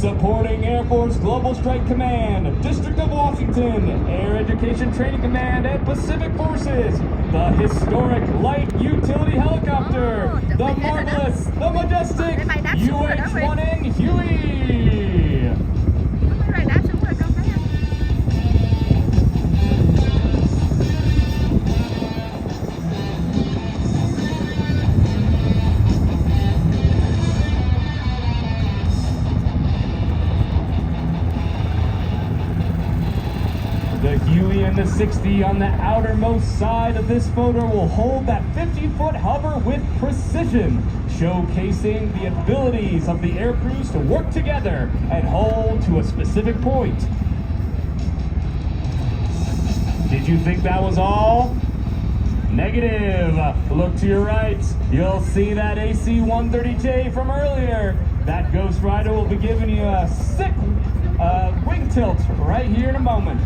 Supporting Air Force Global Strike Command, District of Washington, Air Education Training Command, and Pacific Forces, the historic light utility helicopter, the marvelous, the majestic UH-1N Huey. Rồi đáp xuống rồi con thấy không? The Huey and the 60 on the outermost side of this photo will hold that 50-foot hover with precision, showcasing the abilities of the air crews to work together and hold to a specific point. Did you think that was all? Negative. Look to your right. You'll see that AC-130J from earlier. That Ghost Rider will be giving you a sick wing tilt right here in a moment.